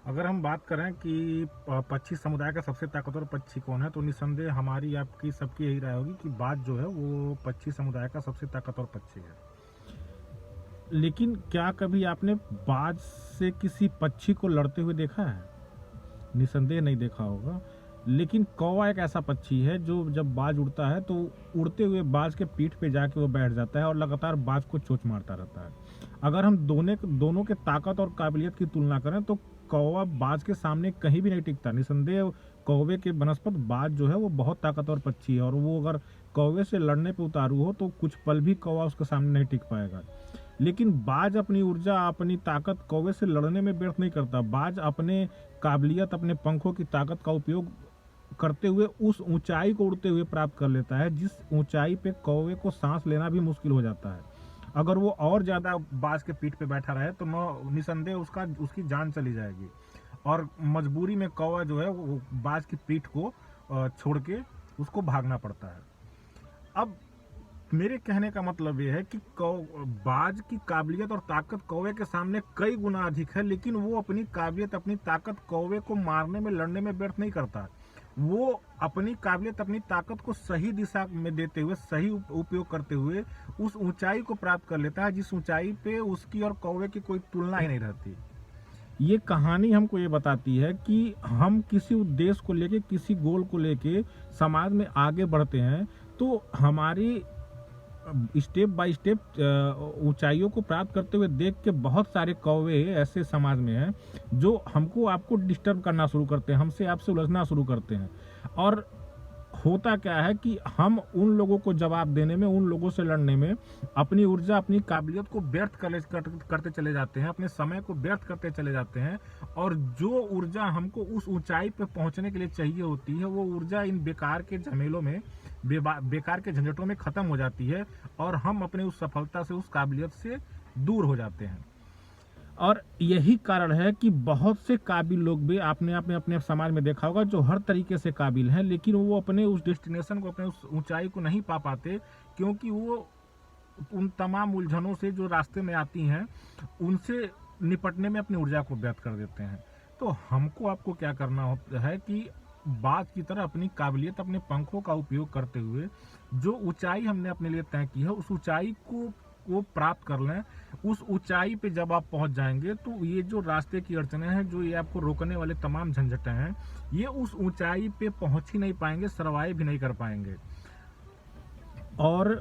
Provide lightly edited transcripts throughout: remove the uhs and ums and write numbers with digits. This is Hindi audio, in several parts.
अगर हम बात करें कि पक्षी समुदाय का सबसे ताकतवर पक्षी कौन है, तो निस्संदेह हमारी आपकी सबकी यही राय होगी कि बाज जो है वो पक्षी समुदाय का सबसे ताकतवर पक्षी है। लेकिन क्या कभी आपने बाज से किसी पक्षी को लड़ते हुए देखा है? निस्संदेह नहीं देखा होगा। लेकिन कौवा एक ऐसा पक्षी है जो जब बाज उड़ता है तो उड़ते हुए बाज के पीठ पे जाके वो बैठ जाता है और लगातार बाज को चोंच मारता रहता है। अगर हम दोनों के ताकत और काबिलियत की तुलना करें तो कौवा बाज के सामने कहीं भी नहीं टिकता। निस्संदेह कौवे के बनस्पत बाज जो है वो बहुत ताकतवर पक्षी है और वो अगर कौवे से लड़ने पे उतारू हो तो कुछ पल भी कौवा उसके सामने नहीं टिक पाएगा। लेकिन बाज अपनी ऊर्जा, अपनी ताकत कौवे से लड़ने में व्यर्थ नहीं करता। बाज अपने काबिलियत, अपने पंखों की ताकत का उपयोग करते हुए उस ऊंचाई को उड़ते हुए प्राप्त कर लेता है जिस ऊंचाई पे कौवे को सांस लेना भी मुश्किल हो जाता है। अगर वो और ज्यादा बाज के पीठ पे बैठा रहे तो निसंदेह उसकी जान चली जाएगी और मजबूरी में कौवा जो है वो बाज की पीठ को छोड़ के उसको भागना पड़ता है। अब मेरे कहने का मतलब ये है कि बाज की काबिलियत और ताकत कौवे के सामने कई गुना अधिक है, लेकिन वो अपनी काबिलियत, अपनी ताकत कौवे को मारने में, लड़ने में व्यर्थ नहीं करता। वो अपनी काबिलियत, अपनी ताकत को सही दिशा में देते हुए, सही उपयोग करते हुए उस ऊंचाई को प्राप्त कर लेता है जिस ऊंचाई पे उसकी और कौवे की कोई तुलना ही नहीं रहती। ये कहानी हमको ये बताती है कि हम किसी उद्देश्य को लेके, किसी गोल को लेके समाज में आगे बढ़ते हैं तो हमारी स्टेप बाय स्टेप ऊंचाइयों को प्राप्त करते हुए देख के बहुत सारे कौवे ऐसे समाज में हैं जो हमको, आपको डिस्टर्ब करना शुरू करते हैं, हमसे आपसे उलझना शुरू करते हैं। और होता क्या है कि हम उन लोगों को जवाब देने में, उन लोगों से लड़ने में अपनी ऊर्जा, अपनी काबिलियत को व्यर्थ करते चले जाते हैं, अपने समय को व्यर्थ करते चले जाते हैं। और जो ऊर्जा हमको उस ऊंचाई पे पहुंचने के लिए चाहिए होती है वो ऊर्जा इन बेकार के झमेलों में, बेकार के झंझटों में खत्म हो जाती है और हम अपने उस सफलता से, उस काबिलियत से दूर हो जाते हैं। और यही कारण है कि बहुत से काबिल लोग भी आपने अपने समाज में देखा होगा जो हर तरीके से काबिल हैं, लेकिन वो अपने उस डेस्टिनेशन को, अपने उस ऊंचाई को नहीं पा पाते क्योंकि वो उन तमाम उलझनों से जो रास्ते में आती हैं उनसे निपटने में अपनी ऊर्जा को व्यर्थ कर देते हैं। तो हमको, आपको क्या करना होता है कि बाज की तरह अपनी काबिलियत, अपने पंखों का उपयोग करते हुए जो ऊंचाई हमने अपने लिए तय की है उस ऊंचाई को प्राप्त कर लें। उस ऊंचाई पे जब आप पहुंच जाएंगे तो ये जो रास्ते की अड़चने हैं, जो ये आपको रोकने वाले तमाम झंझटें हैं, ये उस ऊंचाई पे पहुंच ही नहीं पाएंगे, सर्वाइव भी नहीं कर पाएंगे। और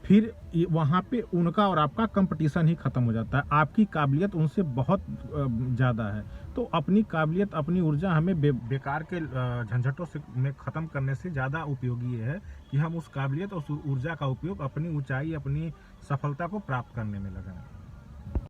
फिर वहाँ पे उनका और आपका कंपटीशन ही खत्म हो जाता है। आपकी काबिलियत उनसे बहुत ज़्यादा है। तो अपनी काबिलियत, अपनी ऊर्जा हमें बेकार के झंझटों से में ख़त्म करने से ज़्यादा उपयोगी ये है कि हम उस काबिलियत और उस ऊर्जा का उपयोग अपनी ऊंचाई, अपनी सफलता को प्राप्त करने में लगाएं।